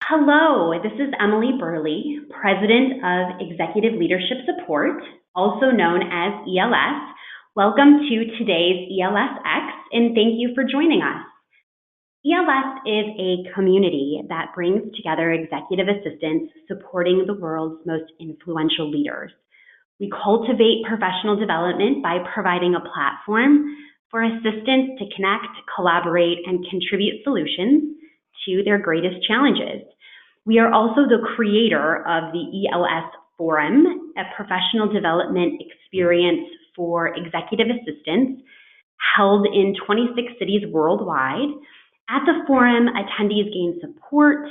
Hello, this is Emily Burley, President of Executive Leadership Support, also known as ELS. Welcome to today's ELSX, and thank you for joining us. ELS is a community that brings together executive assistants supporting the world's most influential leaders. We cultivate professional development by providing a platform for assistants to connect, collaborate, and contribute solutions to their greatest challenges. We are also the creator of the ELS Forum, a professional development experience for executive assistants held in 26 cities worldwide. At the forum, attendees gain support,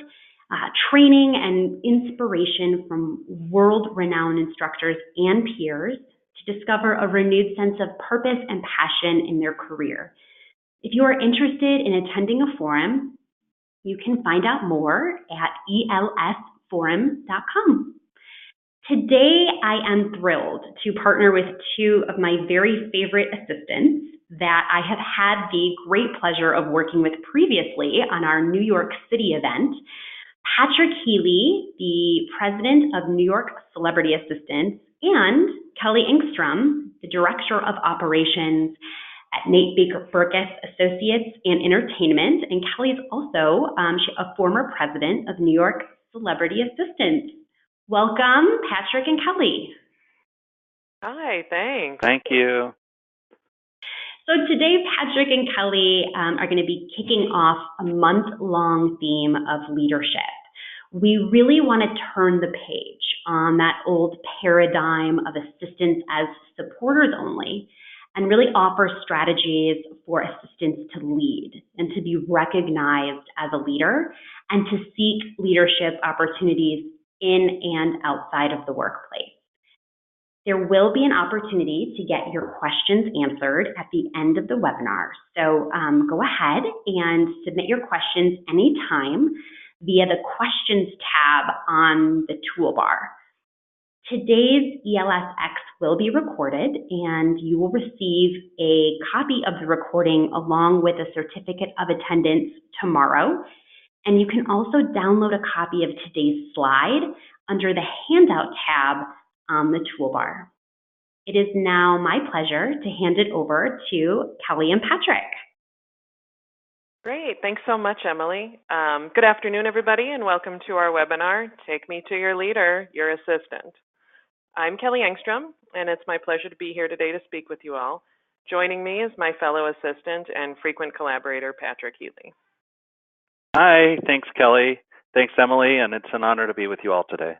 training, and inspiration from world-renowned instructors and peers to discover a renewed sense of purpose and passion in their career. If you are interested in attending a forum, you can find out more at elsforum.com. Today, I am thrilled to partner with two of my very favorite assistants that I have had the great pleasure of working with previously on our New York City event. Patrick Healy, the president of New York Celebrity Assistants, and Kelly Engstrom, the director of operations at Nate Baker Burgess Associates and Entertainment. And Kelly is also a former president of New York Celebrity Assistants. Welcome, Patrick and Kelly. Hi, thanks. Thank you. So today, Patrick and Kelly are going to be kicking off a month-long theme of leadership. We really want to turn the page on that old paradigm of assistants as supporters only and really offer strategies for assistants to lead and to be recognized as a leader and to seek leadership opportunities in and outside of the workplace. There will be an opportunity to get your questions answered at the end of the webinar. So go ahead and submit your questions anytime via the questions tab on the toolbar. Today's ELSX will be recorded, and you will receive a copy of the recording along with a certificate of attendance tomorrow. And you can also download a copy of today's slide under the handout tab on the toolbar. It is now my pleasure to hand it over to Kelly and Patrick. Great. Thanks so much, Emily. Good afternoon, everybody, and welcome to our webinar, Take Me to Your Leader, Your Assistant. I'm Kelly Engstrom, and it's my pleasure to be here today to speak with you all. Joining me is my fellow assistant and frequent collaborator, Patrick Healy. Hi, thanks, Kelly. Thanks, Emily, and it's an honor to be with you all today.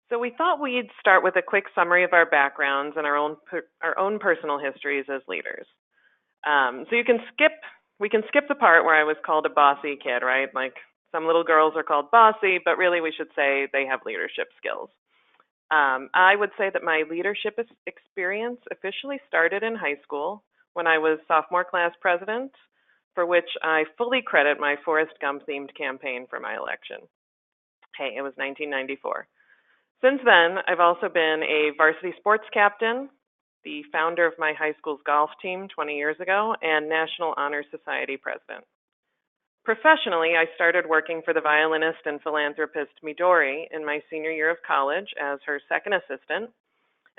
So we thought we'd start with a quick summary of our backgrounds and our own personal histories as leaders. So we can skip the part where I was called a bossy kid, right? Like some little girls are called bossy, but really we should say they have leadership skills. I would say that my leadership experience officially started in high school when I was sophomore class president, for which I fully credit my Forrest Gump themed campaign for my election. Hey, it was 1994. Since then, I've also been a varsity sports captain, the founder of my high school's golf team 20 years ago, and National Honor Society president. Professionally, I started working for the violinist and philanthropist Midori in my senior year of college as her second assistant,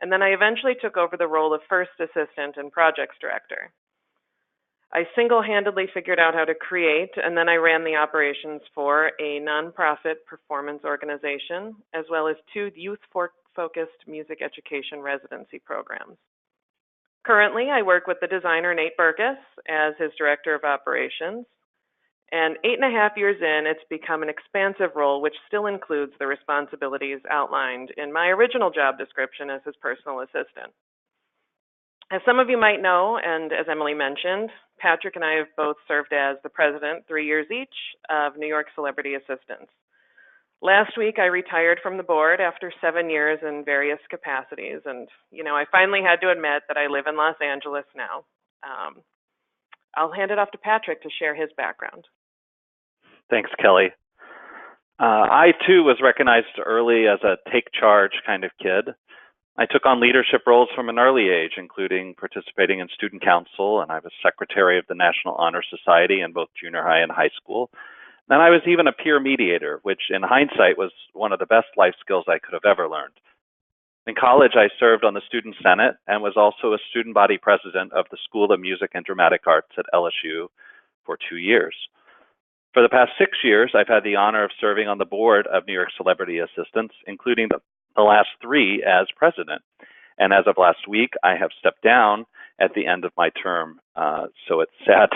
and then I eventually took over the role of first assistant and projects director. I single-handedly figured out how to create, and then I ran the operations for a nonprofit performance organization, as well as two youth-focused music education residency programs. Currently, I work with the designer Nate Burgess as his director of operations, and 8.5 years in, it's become an expansive role which still includes the responsibilities outlined in my original job description as his personal assistant. As some of you might know, and as Emily mentioned, Patrick and I have both served as the president 3 years each of New York Celebrity Assistants. Last week, I retired from the board after 7 years in various capacities, and I finally had to admit that I live in Los Angeles now. I'll hand it off to Patrick to share his background. Thanks, Kelly. I, too, was recognized early as a take charge kind of kid. I took on leadership roles from an early age, including participating in student council, and I was secretary of the National Honor Society in both junior high and high school. And I was even a peer mediator, which in hindsight was one of the best life skills I could have ever learned. In college, I served on the Student Senate and was also a student body president of the School of Music and Dramatic Arts at LSU for 2 years. For the past 6 years, I've had the honor of serving on the board of New York Celebrity Assistants, including the last 3 as president. And as of last week, I have stepped down at the end of my term. So it's sad.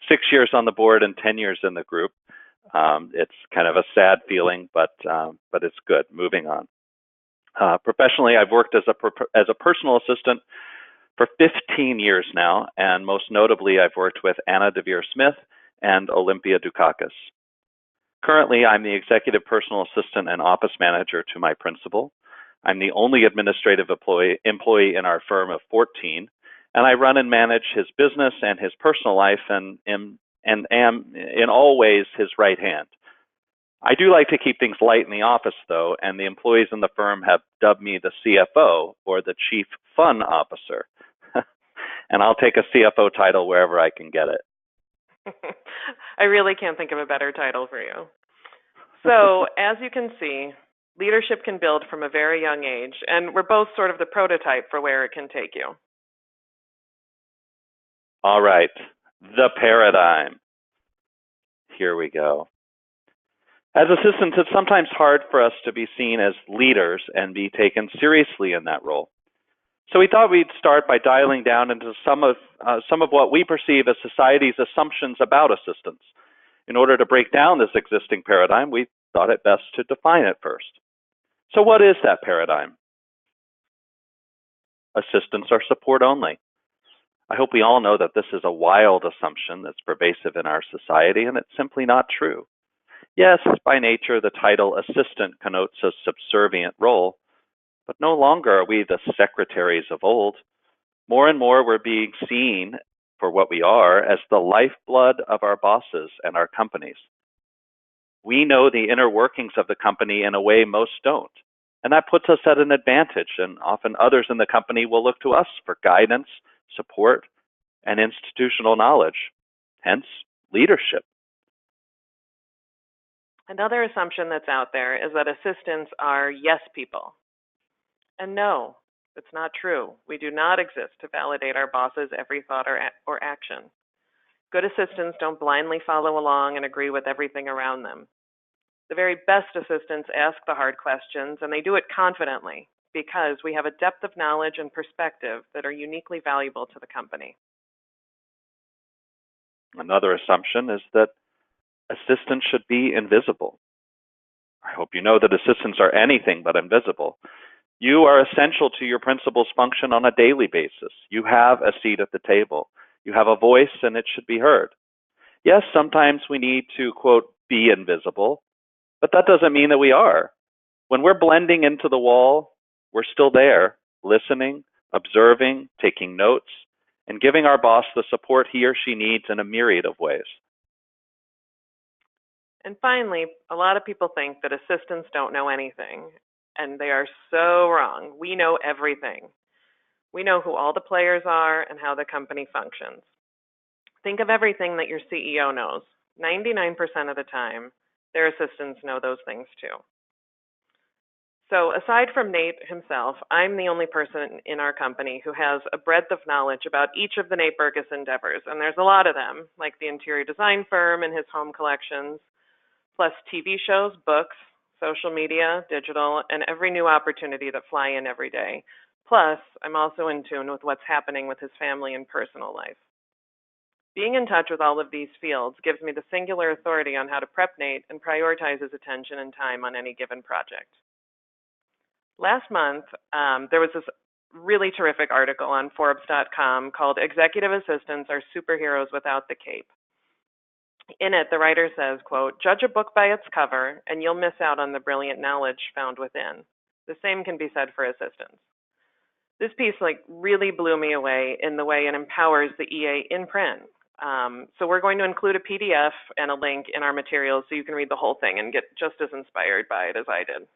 6 years on the board and 10 years in the group. It's kind of a sad feeling, but it's good. Moving on. Professionally, I've worked as a personal assistant for 15 years now, and most notably, I've worked with Anna Deavere Smith and Olympia Dukakis. Currently, I'm the executive personal assistant and office manager to my principal. I'm the only administrative employee in our firm of 14, and I run and manage his business and his personal life and am in all ways his right hand. I do like to keep things light in the office, though, and the employees in the firm have dubbed me the CFO, or the Chief Fun Officer. And I'll take a CFO title wherever I can get it. I really can't think of a better title for you. So, as you can see, leadership can build from a very young age, and we're both sort of the prototype for where it can take you. All right, the paradigm. Here we go. As assistants, it's sometimes hard for us to be seen as leaders and be taken seriously in that role. So we thought we'd start by dialing down into some of what we perceive as society's assumptions about assistants. In order to break down this existing paradigm, we thought it best to define it first. So what is that paradigm? Assistants are support only. I hope we all know that this is a wild assumption that's pervasive in our society, and it's simply not true. Yes, by nature, the title assistant connotes a subservient role, but no longer are we the secretaries of old. More and more, we're being seen for what we are as the lifeblood of our bosses and our companies. We know the inner workings of the company in a way most don't, and that puts us at an advantage, and often others in the company will look to us for guidance, support, and institutional knowledge, hence leadership. Another assumption that's out there is that assistants are yes people. And no, it's not true. We do not exist to validate our boss's every thought or action. Good assistants don't blindly follow along and agree with everything around them. The very best assistants ask the hard questions, and they do it confidently because we have a depth of knowledge and perspective that are uniquely valuable to the company. Another assumption is that assistants should be invisible. I hope you know that assistants are anything but invisible. You are essential to your principal's function on a daily basis. You have a seat at the table. You have a voice, and it should be heard. Yes, sometimes we need to, quote, be invisible, but that doesn't mean that we are. When we're blending into the wall, we're still there, listening, observing, taking notes, and giving our boss the support he or she needs in a myriad of ways. And finally, a lot of people think that assistants don't know anything, and they are so wrong. We know everything. We know who all the players are and how the company functions. Think of everything that your CEO knows. 99% of the time, their assistants know those things too. So aside from Nate himself, I'm the only person in our company who has a breadth of knowledge about each of the Nate Berkus endeavors, and there's a lot of them, like the interior design firm and his home collections, plus TV shows, books, social media, digital, and every new opportunity that fly in every day. Plus, I'm also in tune with what's happening with his family and personal life. Being in touch with all of these fields gives me the singular authority on how to prep Nate and prioritize his attention and time on any given project. Last month, there was this really terrific article on Forbes.com called "Executive Assistants Are Superheroes Without the Cape." In it, the writer says, quote, "Judge a book by its cover, and you'll miss out on the brilliant knowledge found within. The same can be said for assistants." This piece really blew me away in the way it empowers the EA in print. So we're going to include a PDF and a link in our materials so you can read the whole thing and get just as inspired by it as I did.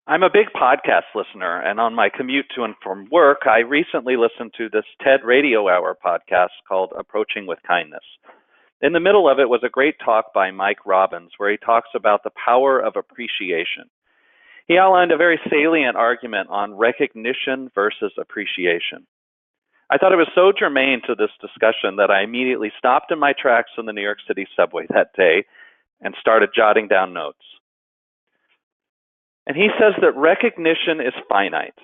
I'm a big podcast listener, and on my commute to and from work, I recently listened to this TED Radio Hour podcast called Approaching with Kindness. In the middle of it was a great talk by Mike Robbins where he talks about the power of appreciation. He outlined a very salient argument on recognition versus appreciation. I thought it was so germane to this discussion that I immediately stopped in my tracks on the New York City subway that day and started jotting down notes. And he says that recognition is finite.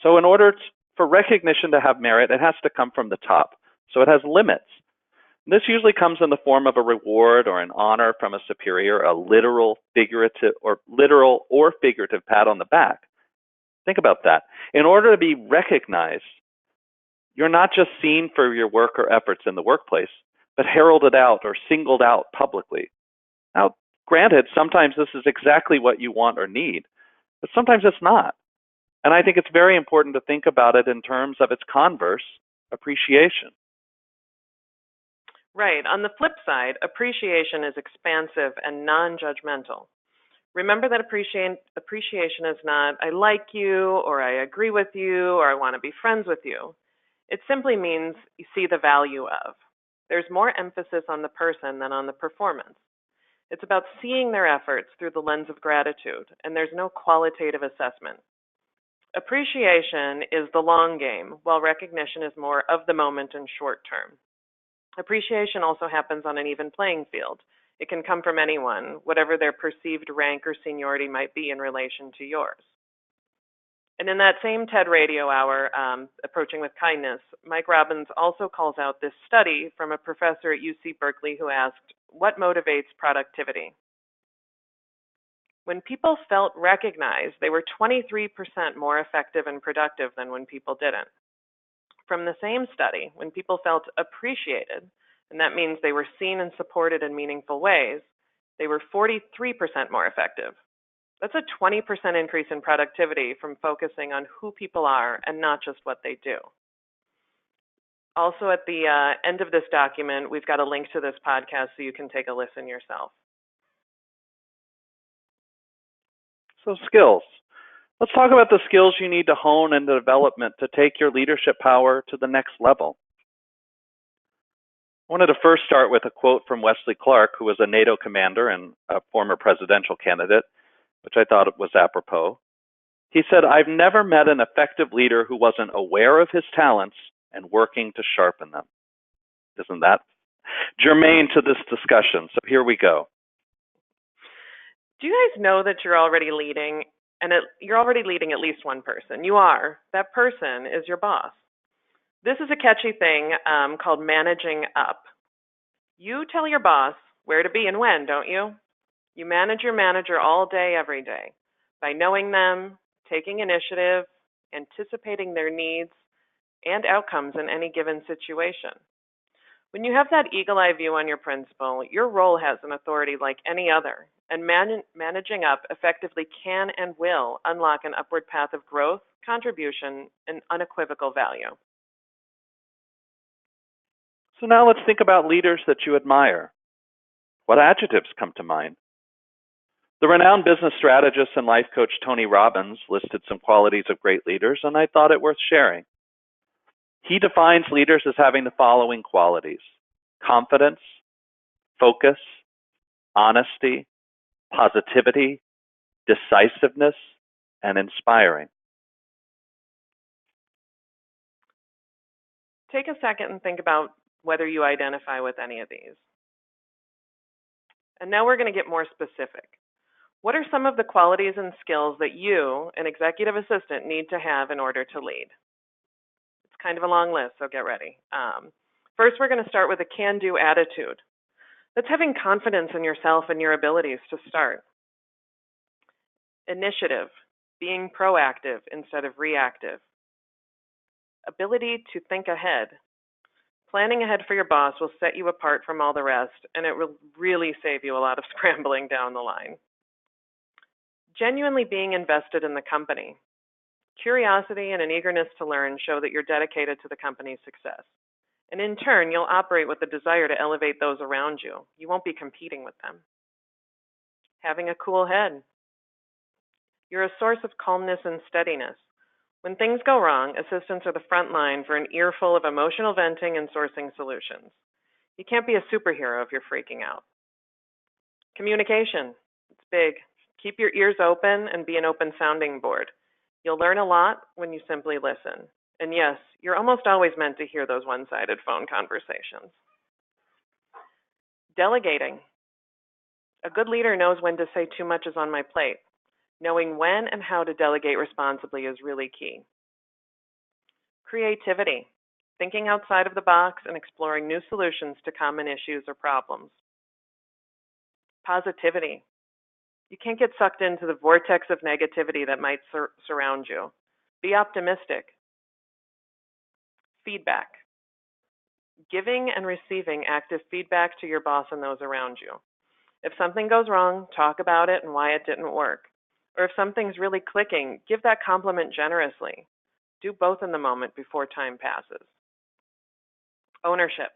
So in order for recognition to have merit, it has to come from the top. So it has limits. This usually comes in the form of a reward or an honor from a superior, a literal or figurative pat on the back. Think about that. In order to be recognized, you're not just seen for your work or efforts in the workplace, but heralded out or singled out publicly. Now, granted, sometimes this is exactly what you want or need, but sometimes it's not. And I think it's very important to think about it in terms of its converse, appreciation. Right. On the flip side, appreciation is expansive and non-judgmental. Remember that appreciation is not, I like you, or I agree with you, or I want to be friends with you. It simply means you see the value of. There's more emphasis on the person than on the performance. It's about seeing their efforts through the lens of gratitude, and there's no qualitative assessment. Appreciation is the long game, while recognition is more of the moment and short term. Appreciation also happens on an even playing field. It can come from anyone, whatever their perceived rank or seniority might be in relation to yours. And in that same TED Radio Hour, Approaching with Kindness, Mike Robbins also calls out this study from a professor at UC Berkeley who asked, what motivates productivity? When people felt recognized, they were 23% more effective and productive than when people didn't. From the same study, when people felt appreciated, and that means they were seen and supported in meaningful ways, they were 43% more effective. That's a 20% increase in productivity from focusing on who people are and not just what they do. Also, at the end of this document, we've got a link to this podcast so you can take a listen yourself. So skills. Let's talk about the skills you need to hone and development to take your leadership power to the next level. I wanted to first start with a quote from Wesley Clark, who was a NATO commander and a former presidential candidate, which I thought was apropos. He said, "I've never met an effective leader who wasn't aware of his talents and working to sharpen them." Isn't that germane to this discussion? So here we go. Do you guys know that you're already leading? And you're already leading at least one person. You are. That person is your boss. This is a catchy thing called managing up. You tell your boss where to be and when, don't you? You manage your manager all day, every day, by knowing them, taking initiative, anticipating their needs and outcomes in any given situation. When you have that eagle-eye view on your principal, your role has an authority like any other, and managing up effectively can and will unlock an upward path of growth, contribution, and unequivocal value. So now let's think about leaders that you admire. What adjectives come to mind? The renowned business strategist and life coach Tony Robbins listed some qualities of great leaders, and I thought it worth sharing. He defines leaders as having the following qualities: confidence, focus, honesty, positivity, decisiveness, and inspiring. Take a second and think about whether you identify with any of these. And now we're going to get more specific. What are some of the qualities and skills that you, an executive assistant, need to have in order to lead? It's kind of a long list, so get ready. First, we're going to start with a can-do attitude. That's having confidence in yourself and your abilities to start. Initiative, being proactive instead of reactive. Ability to think ahead. Planning ahead for your boss will set you apart from all the rest, and it will really save you a lot of scrambling down the line. Genuinely being invested in the company. Curiosity and an eagerness to learn show that you're dedicated to the company's success. And in turn, you'll operate with the desire to elevate those around you. You won't be competing with them. Having a cool head. You're a source of calmness and steadiness. When things go wrong, assistants are the front line for an earful of emotional venting and sourcing solutions. You can't be a superhero if you're freaking out. Communication, it's big. Keep your ears open and be an open sounding board. You'll learn a lot when you simply listen. And yes, you're almost always meant to hear those one-sided phone conversations. Delegating. A good leader knows when to say too much is on my plate. Knowing when and how to delegate responsibly is really key. Creativity. Thinking outside of the box and exploring new solutions to common issues or problems. Positivity. You can't get sucked into the vortex of negativity that might surround you. Be optimistic. Feedback. Giving and receiving active feedback to your boss and those around you. If something goes wrong, talk about it and why it didn't work. Or if something's really clicking, give that compliment generously. Do both in the moment before time passes. Ownership.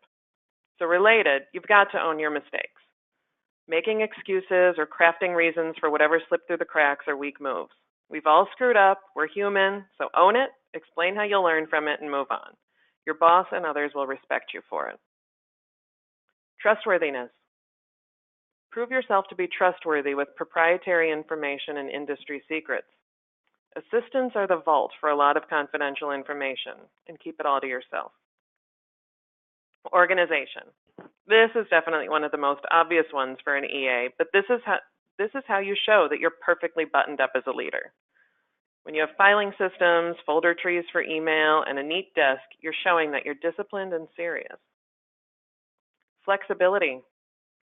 So related, you've got to own your mistakes. Making excuses or crafting reasons for whatever slipped through the cracks are weak moves. We've all screwed up, we're human, so own it, explain how you'll learn from it, and move on. Your boss and others will respect you for it. Trustworthiness. Prove yourself to be trustworthy with proprietary information and industry secrets. Assistants are the vault for a lot of confidential information, and keep it all to yourself. Organization. This is definitely one of the most obvious ones for an EA, but this is how you show that you're perfectly buttoned up as a leader. When you have filing systems, folder trees for email, and a neat desk, you're showing that you're disciplined and serious. Flexibility.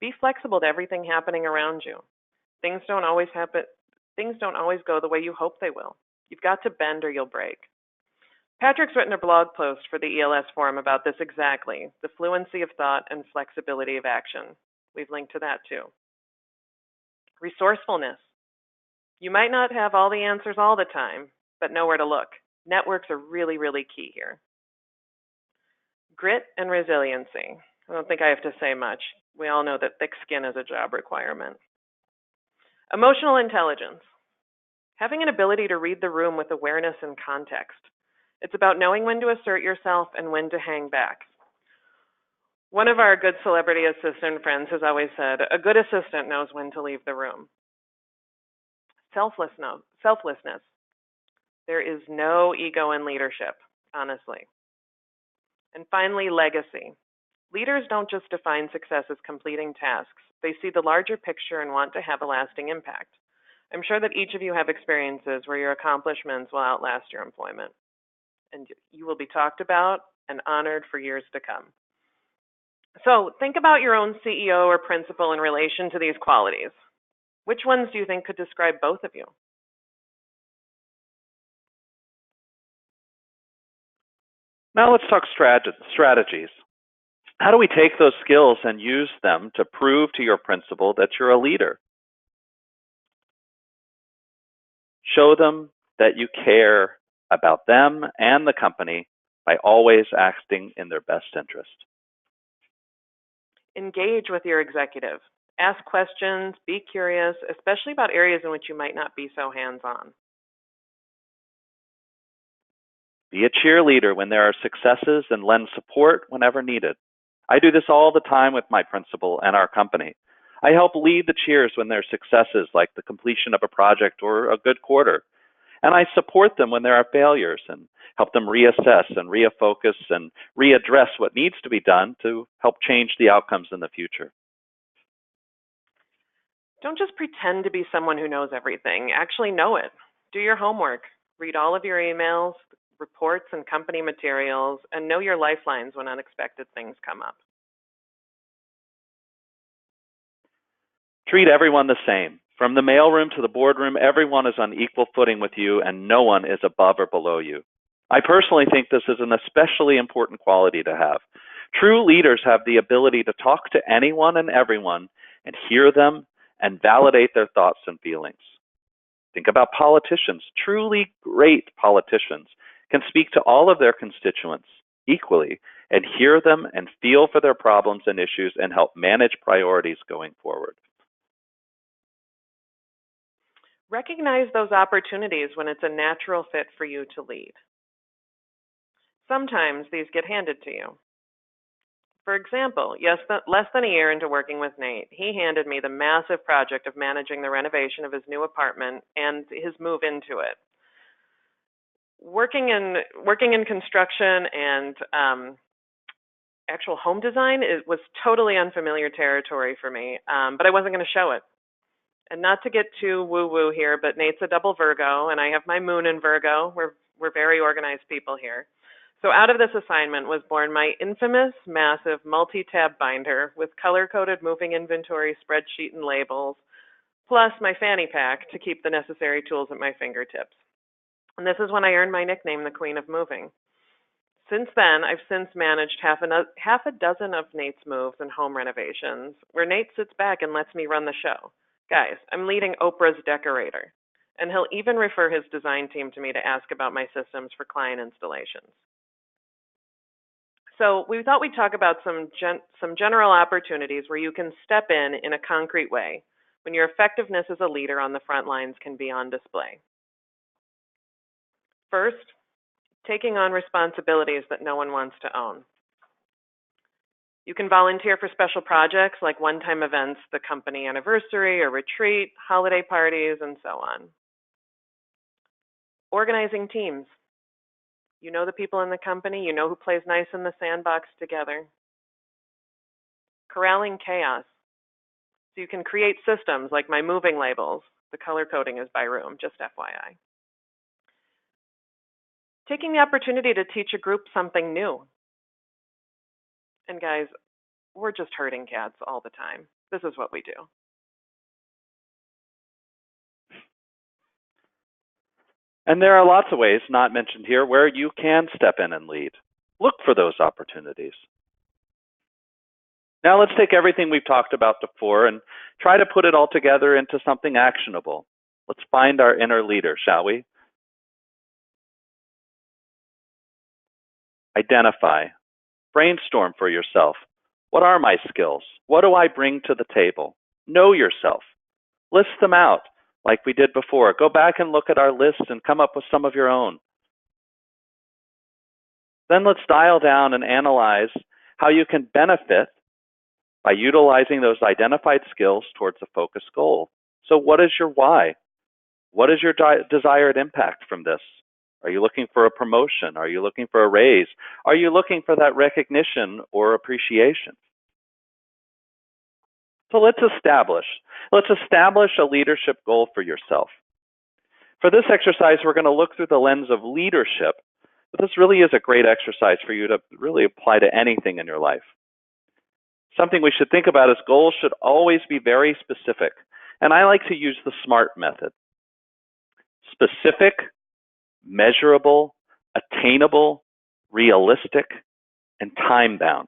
Be flexible to everything happening around you. Things don't always go the way you hope they will. You've got to bend or you'll break. Patrick's written a blog post for the ELS forum about this exactly, the fluency of thought and flexibility of action. We've linked to that too. Resourcefulness. You might not have all the answers all the time, but know where to look. Networks are really, really key here. Grit and resiliency. I don't think I have to say much. We all know that thick skin is a job requirement. Emotional intelligence. Having an ability to read the room with awareness and context. It's about knowing when to assert yourself and when to hang back. One of our good celebrity assistant friends has always said, a good assistant knows when to leave the room. Selflessness. There is no ego in leadership, honestly. And finally, legacy. Leaders don't just define success as completing tasks. They see the larger picture and want to have a lasting impact. I'm sure that each of you have experiences where your accomplishments will outlast your employment, and you will be talked about and honored for years to come. So think about your own CEO or principal in relation to these qualities. Which ones do you think could describe both of you? Now let's talk strategies. How do we take those skills and use them to prove to your principal that you're a leader? Show them that you care about them and the company by always acting in their best interest. Engage with your executive. Ask questions, be curious, especially about areas in which you might not be so hands-on. Be a cheerleader when there are successes and lend support whenever needed. I do this all the time with my principal and our company. I help lead the cheers when there are successes like the completion of a project or a good quarter. And I support them when there are failures and help them reassess and refocus and readdress what needs to be done to help change the outcomes in the future. Don't just pretend to be someone who knows everything. Actually know it. Do your homework. Read all of your emails, reports, and company materials, and know your lifelines when unexpected things come up. Treat everyone the same. From the mailroom to the boardroom, everyone is on equal footing with you and no one is above or below you. I personally think this is an especially important quality to have. True leaders have the ability to talk to anyone and everyone and hear them and validate their thoughts and feelings. Think about politicians. Truly great politicians can speak to all of their constituents equally and hear them and feel for their problems and issues and help manage priorities going forward. Recognize those opportunities when it's a natural fit for you to lead. Sometimes these get handed to you. For example, less than a year into working with Nate, he handed me the massive project of managing the renovation of his new apartment and his move into it. Working in construction and actual home design was totally unfamiliar territory for me, but I wasn't going to show it. And not to get too woo-woo here, but Nate's a double Virgo, and I have my moon in Virgo. We're very organized people here. So out of this assignment was born my infamous, massive multi-tab binder with color-coded moving inventory, spreadsheet, and labels, plus my fanny pack to keep the necessary tools at my fingertips. And this is when I earned my nickname, the Queen of Moving. Since then, I've since managed half a dozen of Nate's moves and home renovations, where Nate sits back and lets me run the show. Guys, I'm leading Oprah's decorator, and he'll even refer his design team to me to ask about my systems for client installations. So we thought we'd talk about some general opportunities where you can step in a concrete way when your effectiveness as a leader on the front lines can be on display. First, taking on responsibilities that no one wants to own. You can volunteer for special projects like one-time events, the company anniversary or retreat, holiday parties, and so on. Organizing teams. You know the people in the company, you know who plays nice in the sandbox together. Corralling chaos. So you can create systems like my moving labels. The color coding is by room, just FYI. Taking the opportunity to teach a group something new. And guys, we're just herding cats all the time. This is what we do. And there are lots of ways, not mentioned here, where you can step in and lead. Look for those opportunities. Now let's take everything we've talked about before and try to put it all together into something actionable. Let's find our inner leader, shall we? Identify. Brainstorm for yourself. What are my skills? What do I bring to the table? Know yourself. List them out like we did before. Go back and look at our list and come up with some of your own. Then let's dial down and analyze how you can benefit by utilizing those identified skills towards a focused goal. So what is your why? What is your desired impact from this? Are you looking for a promotion? Are you looking for a raise? Are you looking for that recognition or appreciation? So let's establish a leadership goal for yourself. For this exercise, we're going to look through the lens of leadership, but this really is a great exercise for you to really apply to anything in your life. Something we should think about is goals should always be very specific, and I like to use the SMART method. Specific, measurable, attainable, realistic, and time-bound.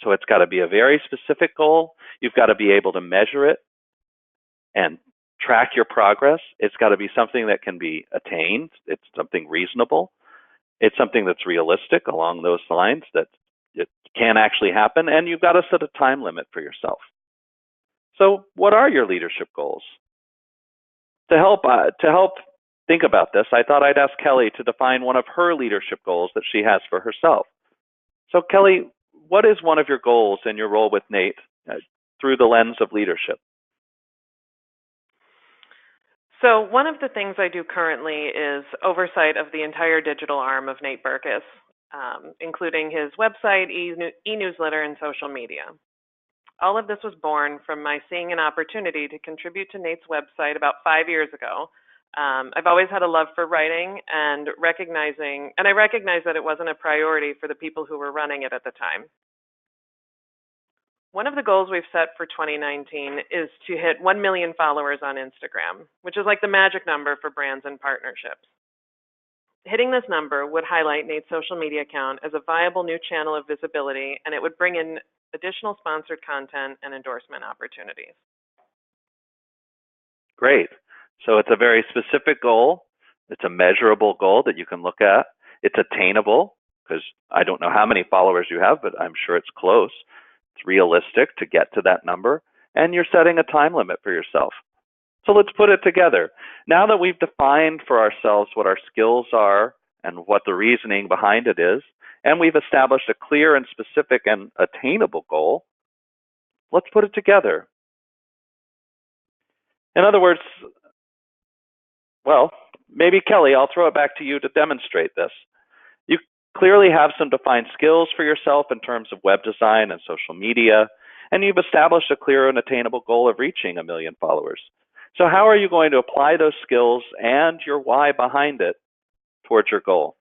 So it's got to be a very specific goal. You've got to be able to measure it and track your progress. It's got to be something that can be attained. It's something reasonable. It's something that's realistic along those lines, that it can actually happen, and you've got to set a time limit for yourself. So what are your leadership goals? To help think about this, I thought I'd ask Kelly to define one of her leadership goals that she has for herself. So Kelly, what is one of your goals in your role with Nate through the lens of leadership? So one of the things I do currently is oversight of the entire digital arm of Nate Berkus, including his website, e-newsletter, and social media. All of this was born from my seeing an opportunity to contribute to Nate's website about 5 years ago. I've always had a love for writing and I recognized that it wasn't a priority for the people who were running it at the time. One of the goals we've set for 2019 is to hit 1 million followers on Instagram, which is like the magic number for brands and partnerships. Hitting this number would highlight Nate's social media account as a viable new channel of visibility, and it would bring in additional sponsored content and endorsement opportunities. Great. So it's a very specific goal. It's a measurable goal that you can look at. It's attainable, because I don't know how many followers you have, but I'm sure it's close. It's realistic to get to that number, and you're setting a time limit for yourself. So let's put it together. Now that we've defined for ourselves what our skills are and what the reasoning behind it is, and we've established a clear and specific and attainable goal, let's put it together. In other words, well, maybe Kelly, I'll throw it back to you to demonstrate this. You clearly have some defined skills for yourself in terms of web design and social media, and you've established a clear and attainable goal of reaching 1 million followers. So how are you going to apply those skills and your why behind it towards your goal?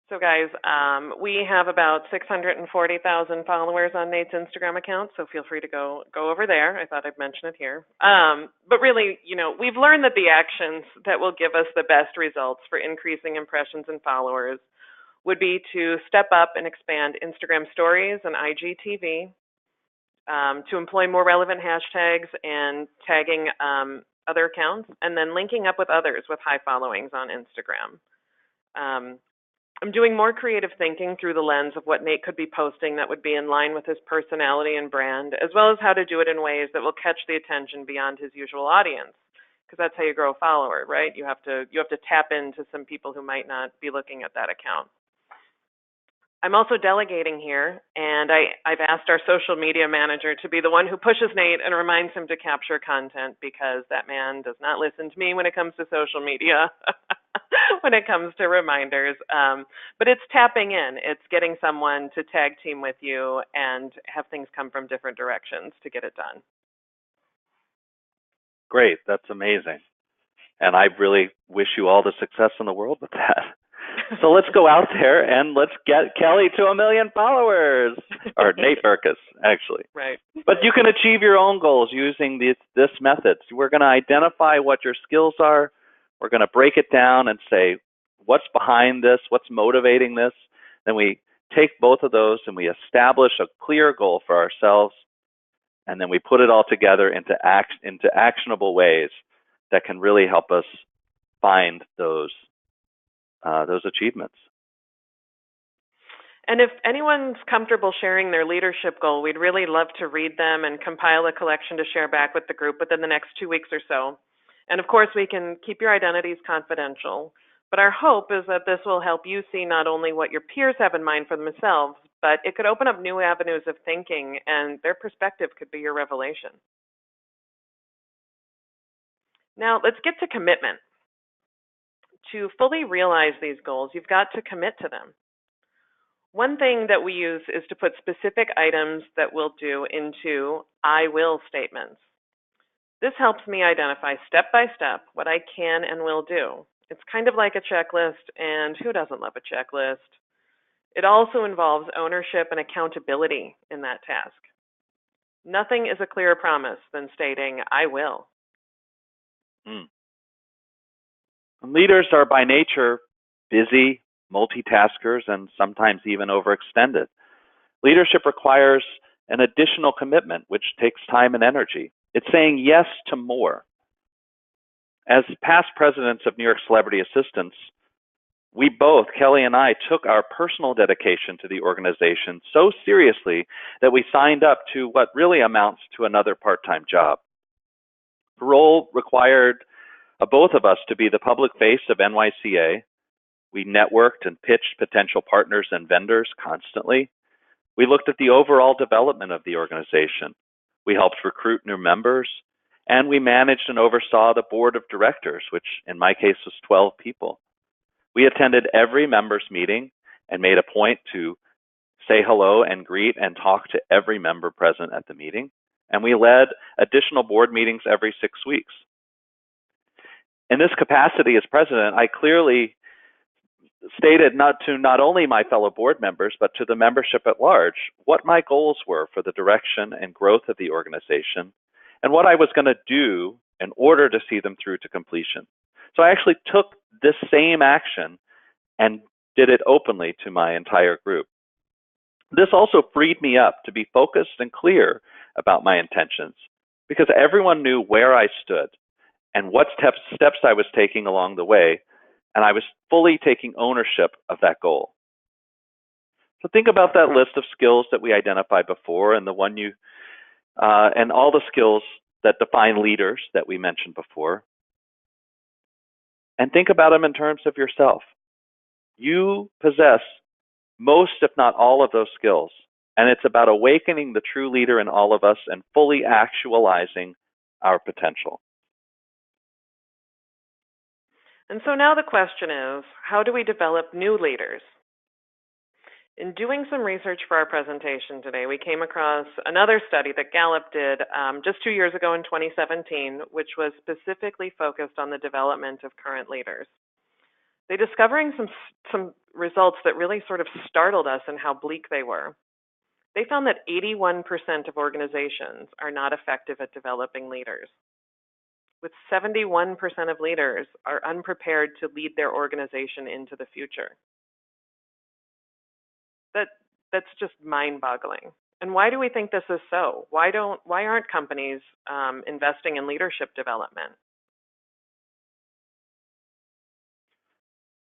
So guys, we have about 640,000 followers on Nate's Instagram account, so feel free to go over there. I thought I'd mention it here. But really, we've learned that the actions that will give us the best results for increasing impressions and followers would be to step up and expand Instagram stories and IGTV, to employ more relevant hashtags and tagging other accounts, and then linking up with others with high followings on Instagram. I'm doing more creative thinking through the lens of what Nate could be posting that would be in line with his personality and brand, as well as how to do it in ways that will catch the attention beyond his usual audience, because that's how you grow a follower, right? You have to tap into some people who might not be looking at that account. I'm also delegating here, and I've asked our social media manager to be the one who pushes Nate and reminds him to capture content, because that man does not listen to me when it comes to social media, when it comes to reminders. But it's tapping in. It's getting someone to tag team with you and have things come from different directions to get it done. Great. That's amazing. And I really wish you all the success in the world with that. So let's go out there and let's get Kelly to 1 million followers, or Nate Berkus, actually. Right. But you can achieve your own goals using this method. So we're going to identify what your skills are. We're going to break it down and say, what's behind this? What's motivating this? Then we take both of those and we establish a clear goal for ourselves. And then we put it all together into actionable ways that can really help us find those achievements. And if anyone's comfortable sharing their leadership goal, we'd really love to read them and compile a collection to share back with the group within the next 2 weeks or so. And of course, we can keep your identities confidential. But our hope is that this will help you see not only what your peers have in mind for themselves, but it could open up new avenues of thinking, and their perspective could be your revelation. Now, let's get to commitment. To fully realize these goals, you've got to commit to them. One thing that we use is to put specific items that we'll do into I will statements. This helps me identify step by step what I can and will do. It's kind of like a checklist, and who doesn't love a checklist? It also involves ownership and accountability in that task. Nothing is a clearer promise than stating, I will. Leaders are by nature busy, multitaskers, and sometimes even overextended. Leadership requires an additional commitment, which takes time and energy. It's saying yes to more. As past presidents of New York Celebrity Assistants, we both, Kelly and I, took our personal dedication to the organization so seriously that we signed up to what really amounts to another part-time job. The role required both of us to be the public face of NYCA. We networked and pitched potential partners and vendors constantly. We looked at the overall development of the organization. We helped recruit new members, and we managed and oversaw the board of directors, which in my case was 12 people. We attended every members meeting and made a point to say hello and greet and talk to every member present at the meeting. And we led additional board meetings every 6 weeks. In this capacity as president, I clearly stated not only my fellow board members, but to the membership at large, what my goals were for the direction and growth of the organization, and what I was going to do in order to see them through to completion. So I actually took this same action and did it openly to my entire group. This also freed me up to be focused and clear about my intentions, because everyone knew where I stood and what steps I was taking along the way, and I was fully taking ownership of that goal. So think about that list of skills that we identified before, and the one and all the skills that define leaders that we mentioned before. And think about them in terms of yourself. You possess most, if not all, of those skills. And it's about awakening the true leader in all of us and fully actualizing our potential. And so now the question is, how do we develop new leaders? In doing some research for our presentation today, we came across another study that Gallup did just 2 years ago in 2017, which was specifically focused on the development of current leaders. They discovering some results that really sort of startled us in how bleak they were. They found that 81% of organizations are not effective at developing leaders, with 71% of leaders are unprepared to lead their organization into the future. That's just mind-boggling. And why do we think this is so? Why aren't companies investing in leadership development?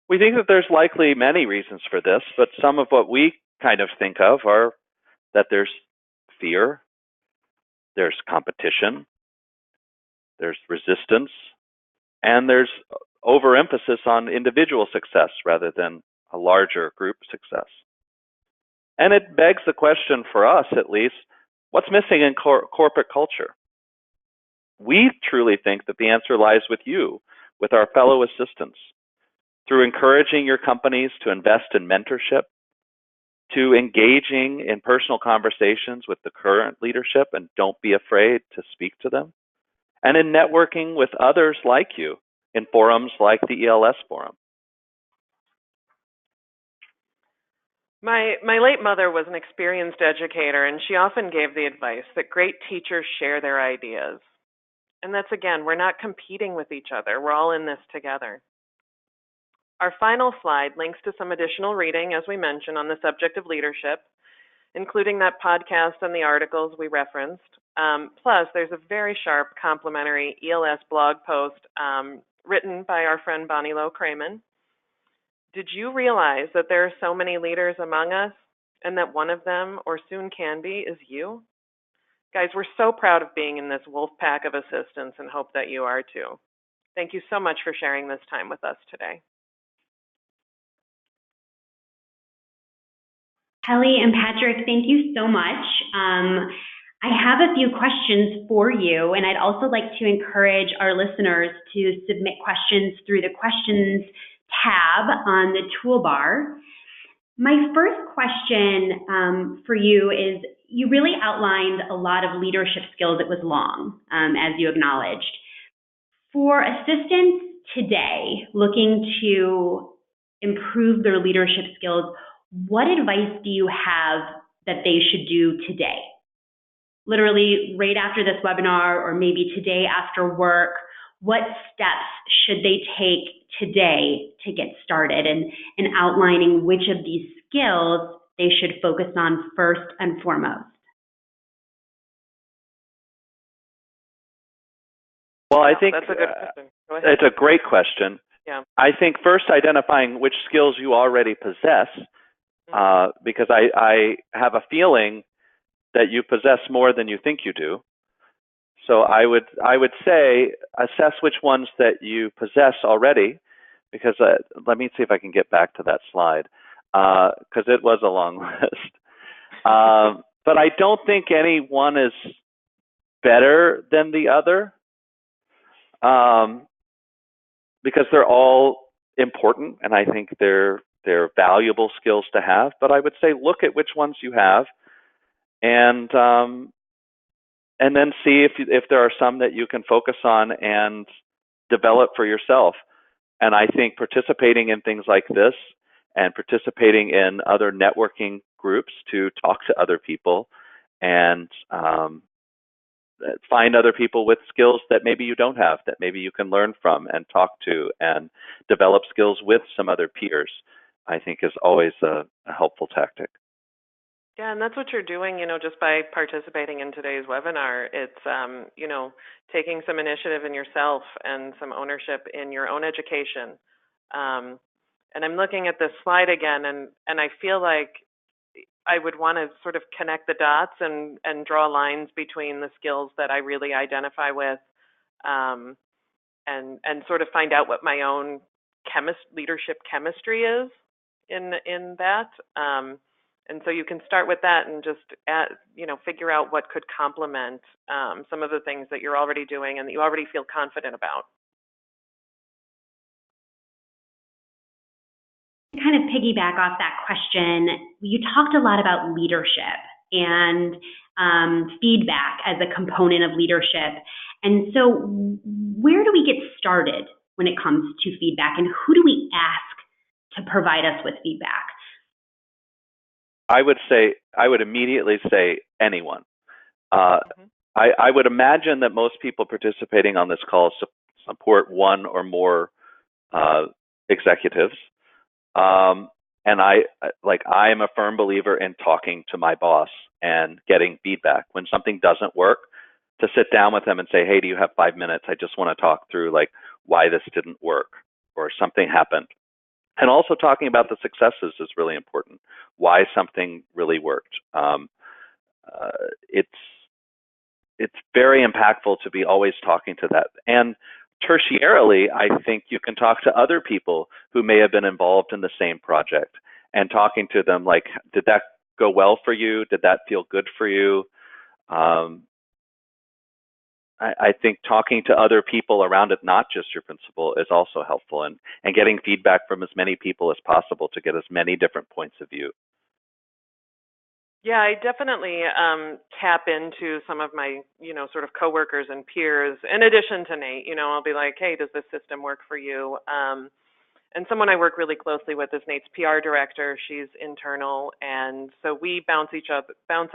We think that there's likely many reasons for this, but some of what we kind of think of are that there's fear, there's competition, there's resistance, and there's overemphasis on individual success rather than a larger group success. And it begs the question for us, at least, what's missing in corporate culture? We truly think that the answer lies with you, with our fellow assistants, through encouraging your companies to invest in mentorship, to engaging in personal conversations with the current leadership and don't be afraid to speak to them, and in networking with others like you in forums like the ELS Forum. My late mother was an experienced educator, and she often gave the advice that great teachers share their ideas. And that's, again, we're not competing with each other. We're all in this together. Our final slide links to some additional reading, as we mentioned, on the subject of leadership, including that podcast and the articles we referenced. Plus, there's a very sharp complimentary ELS blog post written by our friend Bonnie Lowe-Kramen. Did you realize that there are so many leaders among us and that one of them, or soon can be, is you? Guys, we're so proud of being in this wolf pack of assistants and hope that you are too. Thank you so much for sharing this time with us today. Kelly and Patrick, thank you so much. I have a few questions for you, and I'd also like to encourage our listeners to submit questions through the questions tab on the toolbar. My first question for you is, you really outlined a lot of leadership skills. It was long, as you acknowledged. For assistants today looking to improve their leadership skills, what advice do you have that they should do today? Literally right after this webinar, or maybe today after work, what steps should they take today to get started and outlining which of these skills they should focus on first and foremost? Well, I think that's a good question. Go ahead. It's a great question. Yeah. I think first identifying which skills you already possess, because I have a feeling that you possess more than you think you do. So I would say assess which ones that you possess already, because let me see if I can get back to that slide, because it was a long list. But I don't think any one is better than the other, because they're all important, and I think they're valuable skills to have. But I would say look at which ones you have, and then see if there are some that you can focus on and develop for yourself. And I think participating in things like this and participating in other networking groups to talk to other people and find other people with skills that maybe you don't have, that maybe you can learn from and talk to and develop skills with some other peers, I think is always a helpful tactic. Yeah, and that's what you're doing, just by participating in today's webinar. It's, taking some initiative in yourself and some ownership in your own education. And I'm looking at this slide again, and I feel like, I would want to sort of connect the dots and draw lines between the skills that I really identify with, and sort of find out what my own leadership chemistry is in that. And so you can start with that and just figure out what could complement some of the things that you're already doing and that you already feel confident about. Kind of piggyback off that question, you talked a lot about leadership and feedback as a component of leadership. And so where do we get started when it comes to feedback, and who do we ask to provide us with feedback? I would immediately say anyone. I would imagine that most people participating on this call support one or more executives. And I am a firm believer in talking to my boss and getting feedback. When something doesn't work, to sit down with them and say, hey, do you have 5 minutes? I just want to talk through why this didn't work or something happened. And also talking about the successes is really important, why something really worked. It's very impactful to be always talking to that. And tertiarily, I think you can talk to other people who may have been involved in the same project and talking to them did that go well for you? Did that feel good for you? I think talking to other people around it, not just your principal, is also helpful, and getting feedback from as many people as possible to get as many different points of view. Yeah, I definitely tap into some of my, sort of coworkers and peers. In addition to Nate, I'll be like, hey, does this system work for you? And someone I work really closely with is Nate's PR director. She's internal, and so we bounce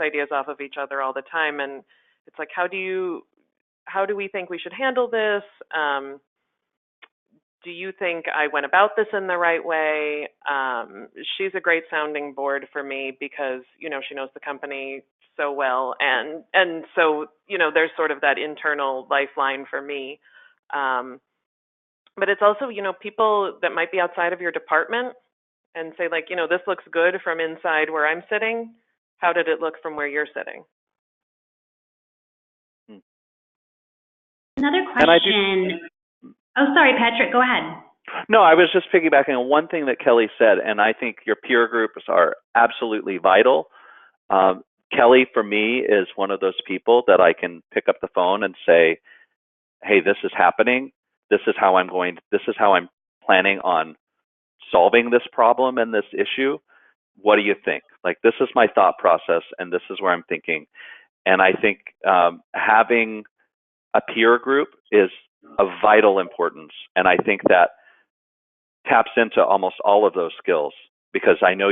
ideas off of each other all the time. And it's like, how do we think we should handle this? Do you think I went about this in the right way? She's a great sounding board for me because, she knows the company so well. And so, there's sort of that internal lifeline for me. But it's also, people that might be outside of your department and say this looks good from inside where I'm sitting. How did it look from where you're sitting? Another question. Oh, sorry, Patrick, go ahead. No, I was just piggybacking on one thing that Kelly said, and I think your peer groups are absolutely vital. Kelly, for me, is one of those people that I can pick up the phone and say, hey, this is happening. This is how I'm planning on solving this problem and this issue. What do you think? This is my thought process, and this is where I'm thinking. And I think having a peer group is of vital importance. And I think that taps into almost all of those skills, because I know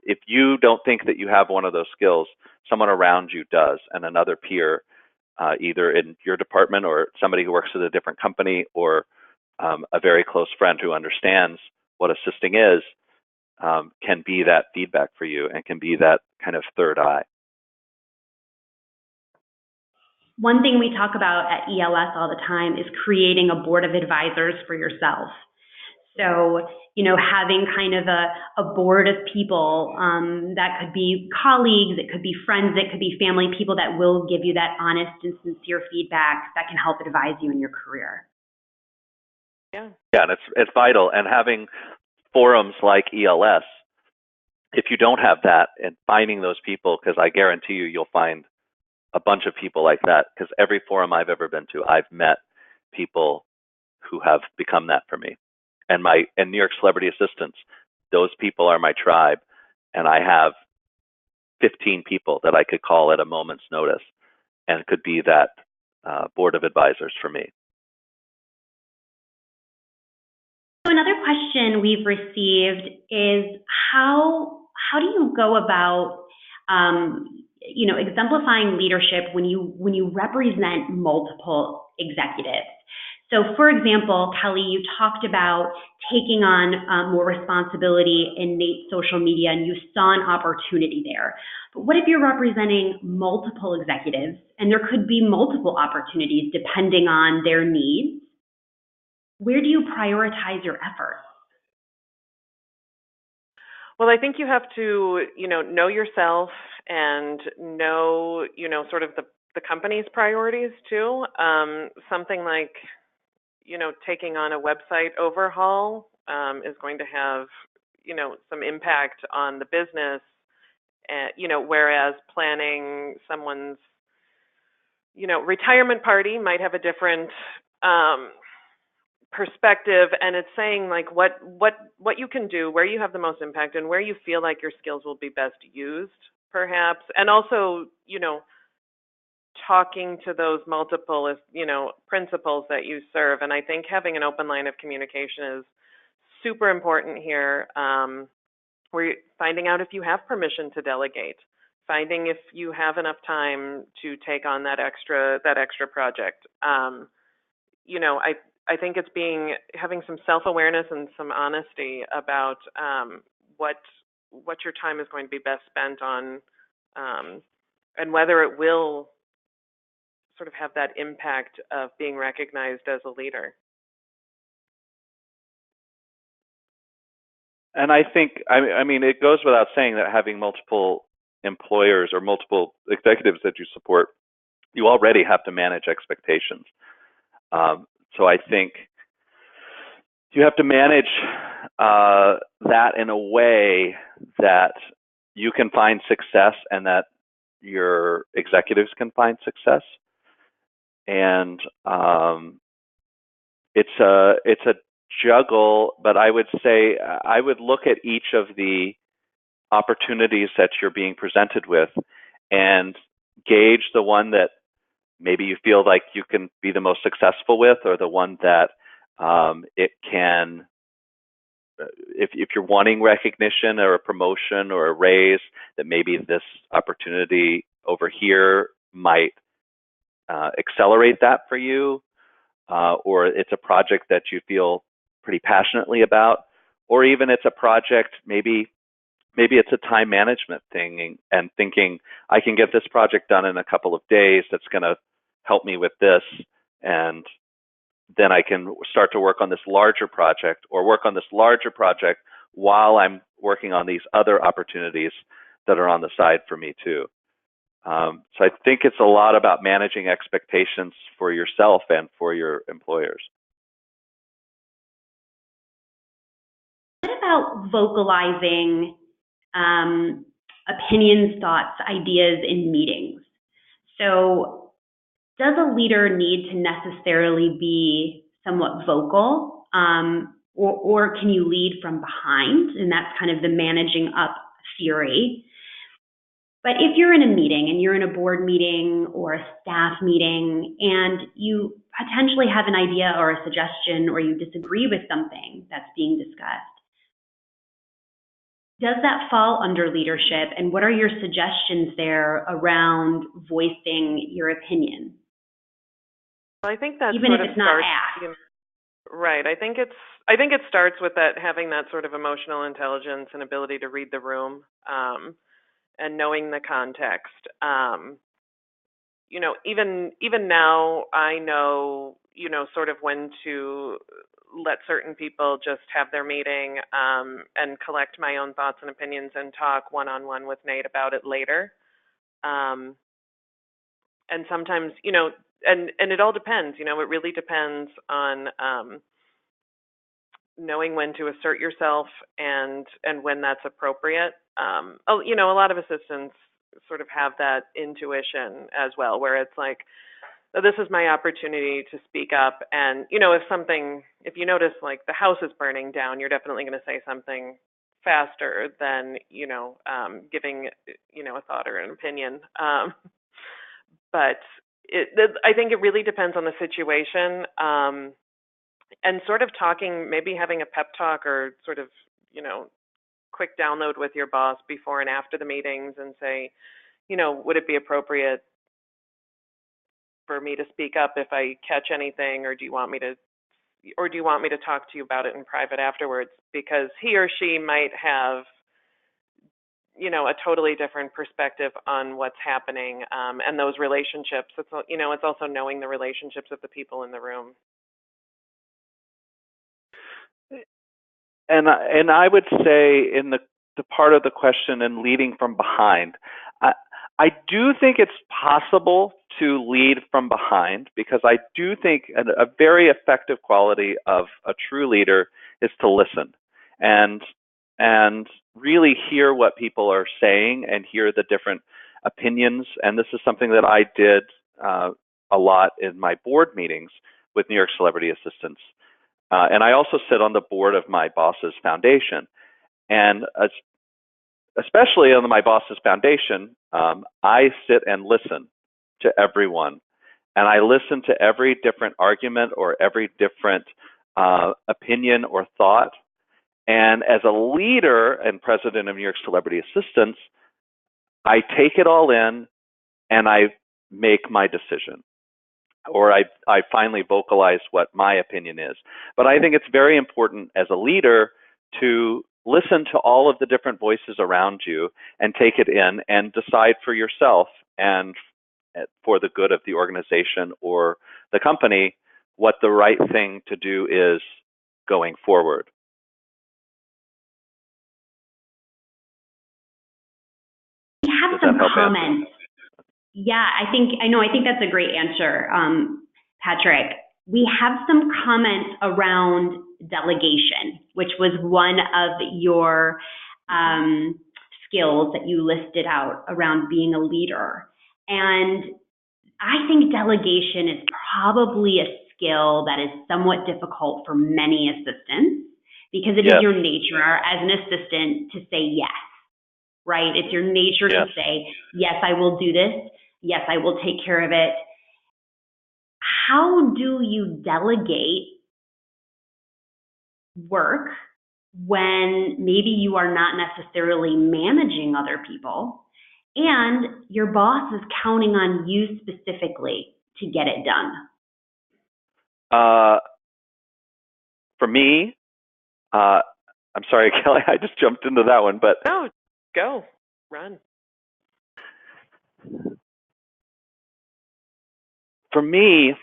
if you don't think that you have one of those skills, someone around you does, and another peer, either in your department or somebody who works at a different company, or a very close friend who understands what assisting is, can be that feedback for you and can be that kind of third eye. One thing we talk about at ELS all the time is creating a board of advisors for yourself. So, having kind of a board of people that could be colleagues, it could be friends, it could be family, people that will give you that honest and sincere feedback that can help advise you in your career. Yeah, and it's vital. And having forums like ELS, if you don't have that, and finding those people, because I guarantee you'll find a bunch of people like that, because every forum I've ever been to, I've met people who have become that for me. And New York Celebrity Assistants, those people are my tribe, and I have 15 people that I could call at a moment's notice and could be that board of advisors for me. So another question we've received is how do you go about exemplifying leadership when you represent multiple executives? So, for example, Kelly, you talked about taking on more responsibility in Nate's social media, and you saw an opportunity there. But what if you're representing multiple executives, and there could be multiple opportunities depending on their needs? Where do you prioritize your efforts? Well, I think you have to, know yourself and know, sort of the company's priorities too. Something like, taking on a website overhaul is going to have, some impact on the business, whereas planning someone's, retirement party might have a different um, perspective, and it's saying like what you can do, where you have the most impact, and where you feel like your skills will be best used, perhaps, and also, talking to those multiple, principles that you serve. And I think having an open line of communication is super important here. We're finding out if you have permission to delegate, finding if you have enough time to take on that extra project. I think it's having some self-awareness and some honesty about what your time is going to be best spent on, and whether it will sort of have that impact of being recognized as a leader. And I think, I mean, it goes without saying that having multiple employers or multiple executives that you support, you already have to manage expectations. So I think you have to manage that in a way that you can find success and that your executives can find success. And it's a juggle, but I would say I would look at each of the opportunities that you're being presented with and gauge the one that maybe you feel like you can be the most successful with, or the one that it can, if you're wanting recognition or a promotion or a raise, that maybe this opportunity over here might accelerate that for you, or it's a project that you feel pretty passionately about, or even it's a project, maybe it's a time management thing and thinking, I can get this project done in a couple of days that's going to help me with this, and then I can start to work on this larger project, or work on this larger project while I'm working on these other opportunities that are on the side for me too. So I think it's a lot about managing expectations for yourself and for your employers. What about vocalizing opinions, thoughts, ideas in meetings? So does a leader need to necessarily be somewhat vocal, or can you lead from behind? And that's kind of the managing up theory. But if you're in a meeting and you're in a board meeting or a staff meeting and you potentially have an idea or a suggestion, or you disagree with something that's being discussed, does that fall under leadership? And what are your suggestions there around voicing your opinion? Well, I think that even sort if of it's not starts, asked. Right. I think it starts with that, having that sort of emotional intelligence and ability to read the room, and knowing the context. Even now, I know, sort of when to let certain people just have their meeting, and collect my own thoughts and opinions and talk one-on-one with Nate about it later. And sometimes, and it all depends, it really depends on knowing when to assert yourself and when that's appropriate. A lot of assistants sort of have that intuition as well, where it's like, oh, this is my opportunity to speak up. And, if you notice like the house is burning down, you're definitely going to say something faster than, giving, a thought or an opinion. But I think it really depends on the situation. And sort of talking, maybe having a pep talk or sort of, quick download with your boss before and after the meetings and say, would it be appropriate for me to speak up if I catch anything, or do you want me to talk to you about it in private afterwards? Because he or she might have, a totally different perspective on what's happening, and those relationships. It's also knowing the relationships of the people in the room. And I would say in the the part of the question and leading from behind. I do think it's possible to lead from behind, because I do think a very effective quality of a true leader is to listen and really hear what people are saying and hear the different opinions. And this is something that I did a lot in my board meetings with New York Celebrity Assistants. And I also sit on the board of my boss's foundation. And especially on my boss's foundation, I sit and listen to everyone. And I listen to every different argument or every different opinion or thought. And as a leader and president of New York Celebrity Assistants, I take it all in and I make my decision. Or I finally vocalize what my opinion is. But I think it's very important as a leader to listen to all of the different voices around you and take it in and decide for yourself and for the good of the organization or the company what the right thing to do is going forward. We have some comments. Yeah, I think that's a great answer, Patrick. We have some comments around delegation, which was one of your skills that you listed out around being a leader. And I think delegation is probably a skill that is somewhat difficult for many assistants, because it is your nature as an assistant to say yes, right? It's your nature to say, yes, I will do this. Yes, I will take care of it. How do you delegate work when maybe you are not necessarily managing other people and your boss is counting on you specifically to get it done? For me, I'm sorry, Kelly, I just jumped into that one, but no, go, run. For me,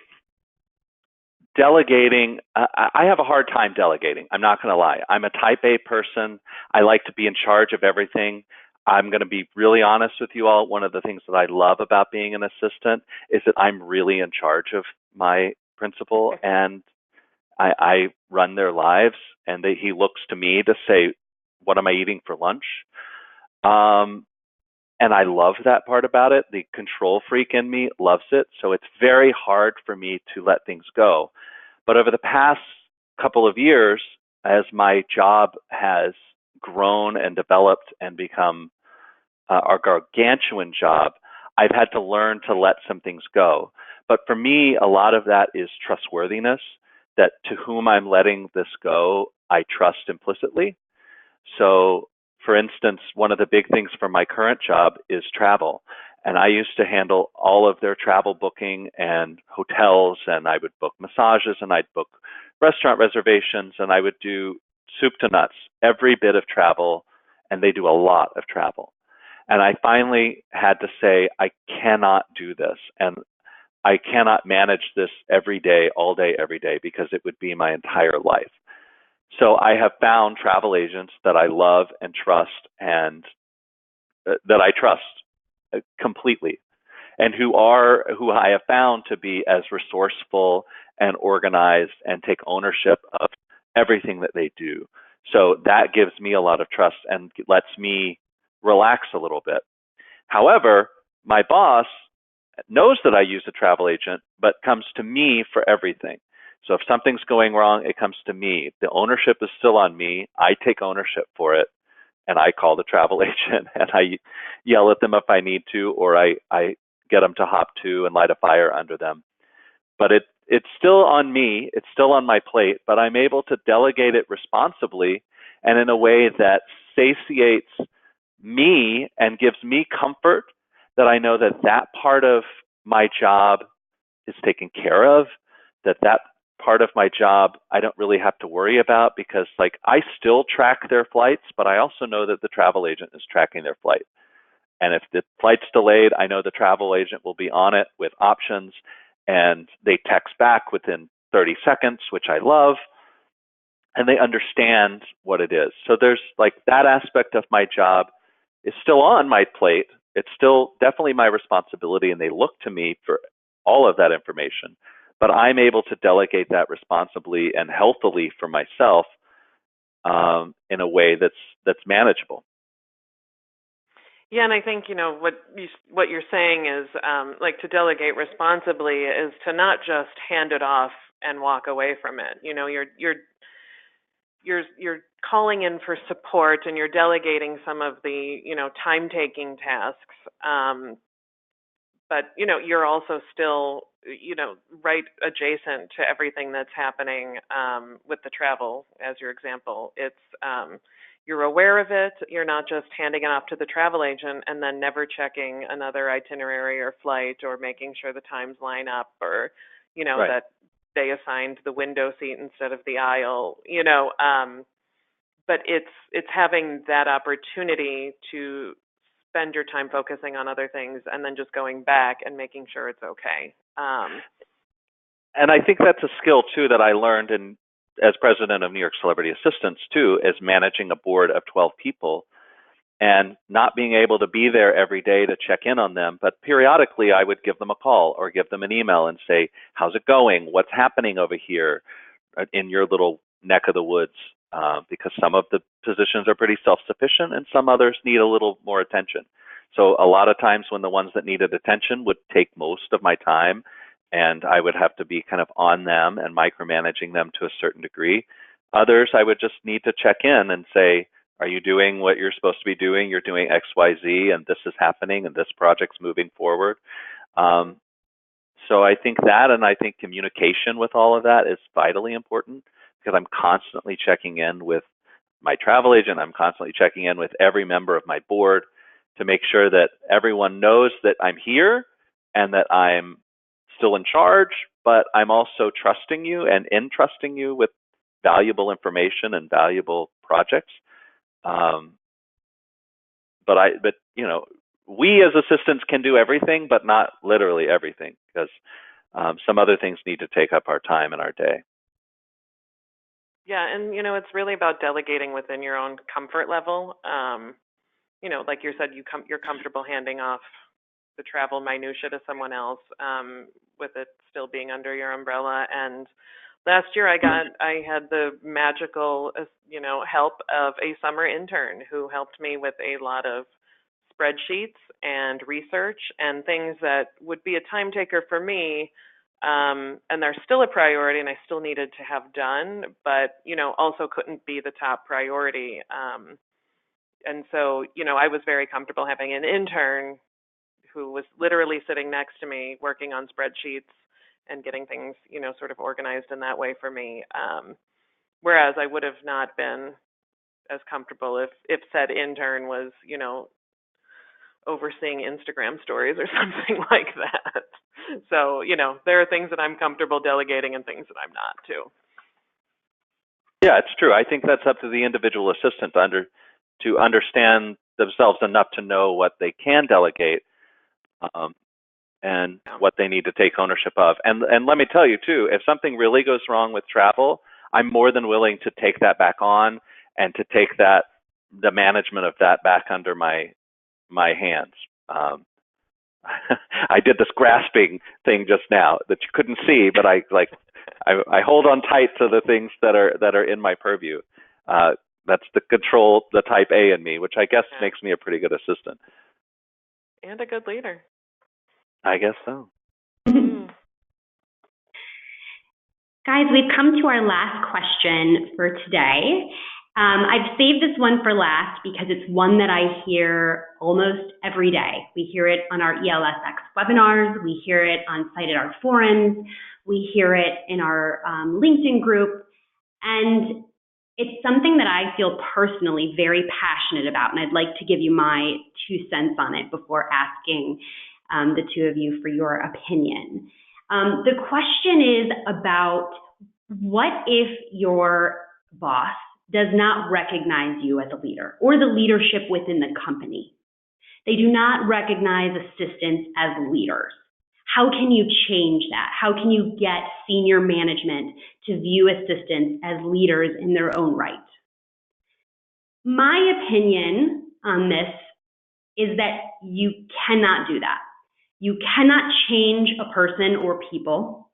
delegating, I have a hard time delegating. I'm not going to lie. I'm a type A person. I like to be in charge of everything. I'm going to be really honest with you all. One of the things that I love about being an assistant is that I'm really in charge of my principal, and I run their lives, and he looks to me to say, what am I eating for lunch? And I love that part about it. The control freak in me loves it. So it's very hard for me to let things go. But over the past couple of years, as my job has grown and developed and become a gargantuan job, I've had to learn to let some things go. But for me, a lot of that is trustworthiness, that to whom I'm letting this go, I trust implicitly. So, for instance, one of the big things for my current job is travel. And I used to handle all of their travel booking and hotels, and I would book massages, and I'd book restaurant reservations, and I would do soup to nuts, every bit of travel, and they do a lot of travel. And I finally had to say, I cannot do this, and I cannot manage this every day, all day, every day, because it would be my entire life. So I have found travel agents that I love and trust, and that I trust completely, and who I have found to be as resourceful and organized and take ownership of everything that they do. So that gives me a lot of trust and lets me relax a little bit. However, my boss knows that I use a travel agent, but comes to me for everything. So if something's going wrong, it comes to me. The ownership is still on me. I take ownership for it, and I call the travel agent, and I yell at them if I need to, or I get them to hop to and light a fire under them. But it's still on me. It's still on my plate, but I'm able to delegate it responsibly and in a way that satiates me and gives me comfort that I know that that part of my job is taken care of, that part of my job I don't really have to worry about, because I still track their flights, but I also know that the travel agent is tracking their flight. And if the flight's delayed, I know the travel agent will be on it with options, and they text back within 30 seconds, which I love. and they understand what it is. So there's like that aspect of my job is still on my plate. It's still definitely my responsibility, and they look to me for all of that information. But I'm able to delegate that responsibly and healthily for myself in a way that's manageable. Yeah, and I think what you're saying is like to delegate responsibly is to not just hand it off and walk away from it. You're calling in for support, and you're delegating some of the time-taking tasks. But you're also still right adjacent to everything that's happening with the travel, as your example. It's you're aware of it. You're not just handing it off to the travel agent and then never checking another itinerary or flight or making sure the times line up, or Right. that they assigned the window seat instead of the aisle. But it's having that opportunity to spend your time focusing on other things and then just going back and making sure it's okay. And I think that's a skill too that I learned as president of New York Celebrity Assistants too, is managing a board of 12 people and not being able to be there every day to check in on them. But periodically I would give them a call or give them an email and say, how's it going? What's happening over here in your little neck of the woods? Because some of the positions are pretty self-sufficient and some others need a little more attention. So a lot of times when the ones that needed attention would take most of my time, and I would have to be kind of on them and micromanaging them to a certain degree. Others, I would just need to check in and say, are you doing what you're supposed to be doing? You're doing X, Y, Z, and this is happening, and this project's moving forward. So I think that, and I think communication with all of that is vitally important, because I'm constantly checking in with my travel agent. I'm constantly checking in with every member of my board to make sure that everyone knows that I'm here and that I'm still in charge, but I'm also trusting you and entrusting you with valuable information and valuable projects. But we as assistants can do everything, but not literally everything, because some other things need to take up our time and our day. Yeah, and it's really about delegating within your own comfort level. Like you said, you're comfortable handing off the travel minutia to someone else, with it still being under your umbrella. And last year I had the magical, help of a summer intern who helped me with a lot of spreadsheets and research and things that would be a time taker for me. And they're still a priority and I still needed to have done, but, also couldn't be the top priority. And so, I was very comfortable having an intern who was literally sitting next to me working on spreadsheets and getting things, sort of organized in that way for me. Whereas I would have not been as comfortable if said intern was, overseeing Instagram stories or something like that. So, there are things that I'm comfortable delegating and things that I'm not too. Yeah, it's true. I think that's up to the individual assistant to understand themselves enough to know what they can delegate, and what they need to take ownership of. And let me tell you too, if something really goes wrong with travel, I'm more than willing to take that back on and to take the management of that back under my hands. I did this grasping thing just now that you couldn't see, but I I hold on tight to the things that are in my purview. That's the type A in me, which I guess makes me a pretty good assistant. And a good leader. I guess so. Guys, we've come to our last question for today. I've saved this one for last because it's one that I hear almost every day. We hear it on our ELSX webinars. We hear it on site at our forums. We hear it in our LinkedIn group. And it's something that I feel personally very passionate about, and I'd like to give you my 2 cents on it before asking the two of you for your opinion. The question is about, what if your boss does not recognize you as a leader or the leadership within the company? They do not recognize assistants as leaders. How can you change that? How can you get senior management to view assistants as leaders in their own right? My opinion on this is that you cannot do that. You cannot change a person or people.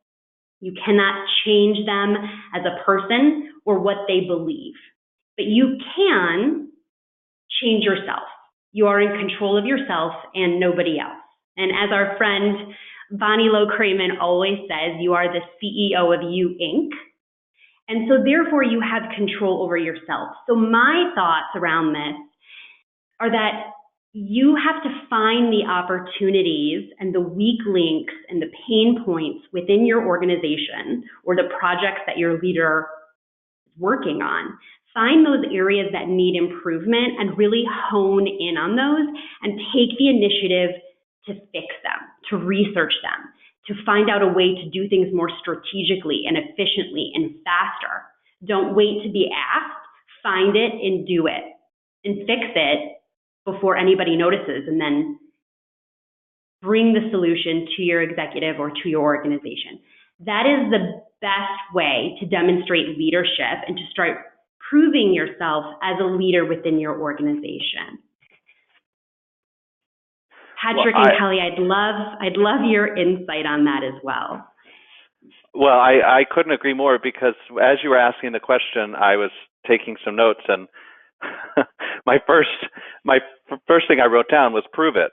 You cannot change them as a person or what they believe. But you can change yourself. You are in control of yourself and nobody else. And as our friend Bonnie Lowe Kramen always says, you are the CEO of You Inc. And so therefore you have control over yourself. So my thoughts around this are that you have to find the opportunities and the weak links and the pain points within your organization or the projects that your leader is working on. Find those areas that need improvement and really hone in on those and take the initiative to fix them, to research them, to find out a way to do things more strategically and efficiently and faster. Don't wait to be asked, find it and do it and fix it before anybody notices, and then bring the solution to your executive or to your organization. That is the best way to demonstrate leadership and to start proving yourself as a leader within your organization. Patrick and Kelly, I'd love your insight on that as well. Well, I couldn't agree more, because as you were asking the question, I was taking some notes, and my first thing I wrote down was prove it.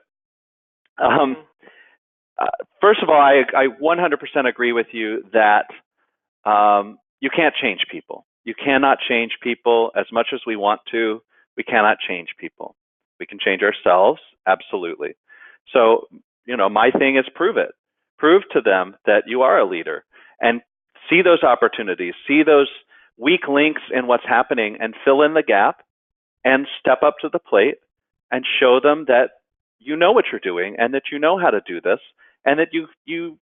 First of all, I 100% agree with you that you can't change people. You cannot change people as much as we want to. We cannot change people. We can change ourselves, absolutely. So, my thing is prove it. Prove to them that you are a leader, and see those opportunities, see those weak links in what's happening, and fill in the gap, and step up to the plate and show them that you know what you're doing and that you know how to do this, and that you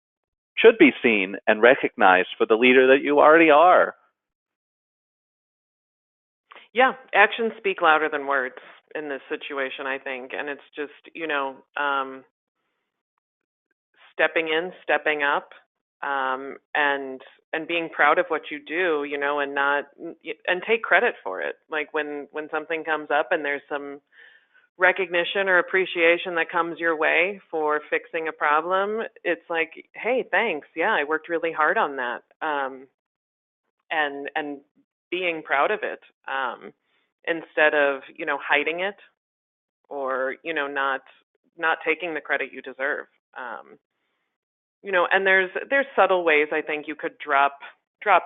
should be seen and recognized for the leader that you already are. Yeah, actions speak louder than words in this situation, I think. And it's just, stepping in, stepping up, and being proud of what you do, and take credit for it. Like when something comes up and there's some recognition or appreciation that comes your way for fixing a problem, it's like, hey, thanks. Yeah, I worked really hard on that. And being proud of it, instead of, hiding it or, not taking the credit you deserve. And there's subtle ways I think you could drop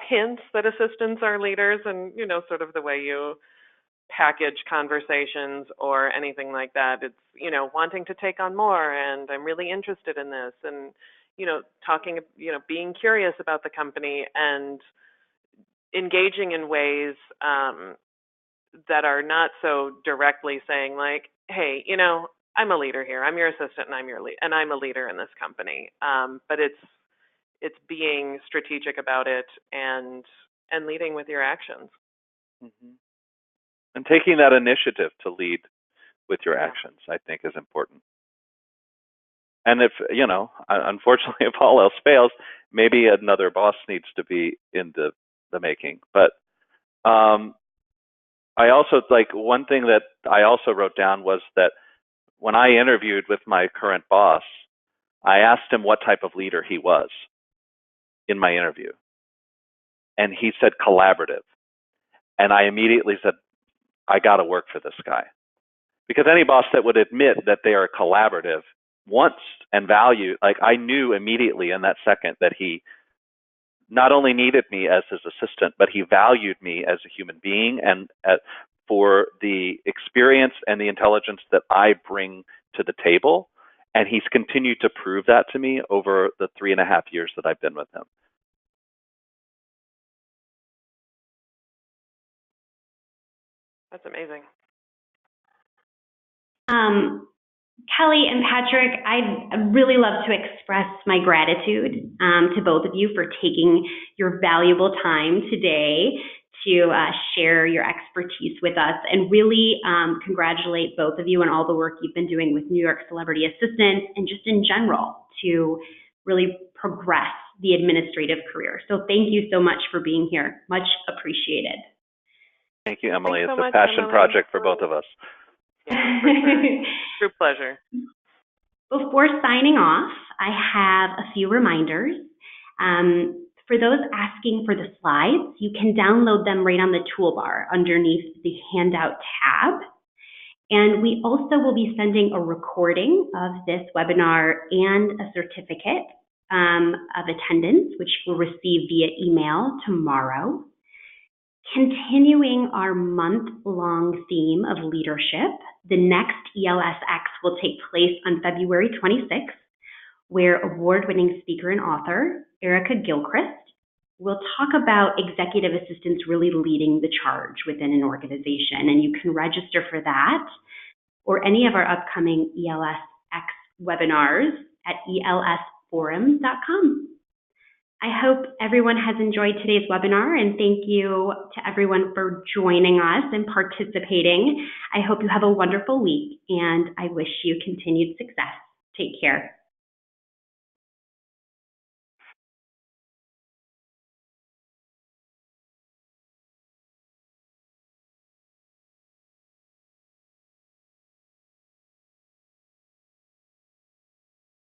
hints that assistants are leaders, and, sort of the way you package conversations or anything like that. It's, wanting to take on more, and I'm really interested in this, and, talking, being curious about the company and engaging in ways that are not so directly saying like, hey, I'm a leader here. I'm your assistant, and I'm a leader in this company. But it's being strategic about it and leading with your actions. Mm-hmm. And taking that initiative to lead with your actions, I think, is important. And if, unfortunately, if all else fails, maybe another boss needs to be in the making. But I also, one thing that I also wrote down was that when I interviewed with my current boss, I asked him what type of leader he was in my interview. And he said collaborative. And I immediately said, I got to work for this guy. Because any boss that would admit that they are collaborative wants and value, I knew immediately in that second that he not only needed me as his assistant, but he valued me as a human being and for the experience and the intelligence that I bring to the table. And he's continued to prove that to me over the 3.5 years that I've been with him. That's amazing. Kelly and Patrick, I'd really love to express my gratitude to both of you for taking your valuable time today to share your expertise with us, and really congratulate both of you on all the work you've been doing with New York Celebrity Assistants and just in general to really progress the administrative career. So thank you so much for being here. Much appreciated. Thank you, Emily. Thanks so It's a much, passion Emily. project for both of us. Yeah, for sure. True pleasure. Before signing off, I have a few reminders. For those asking for the slides, you can download them right on the toolbar underneath the handout tab. And we also will be sending a recording of this webinar and a certificate of attendance, which we'll receive via email tomorrow. Continuing our month-long theme of leadership, the next ELSX will take place on February 26th, where award-winning speaker and author Erica Gilchrist will talk about executive assistants really leading the charge within an organization. And you can register for that or any of our upcoming ELSX webinars at elsforums.com. I hope everyone has enjoyed today's webinar, and thank you to everyone for joining us and participating. I hope you have a wonderful week, and I wish you continued success. Take care.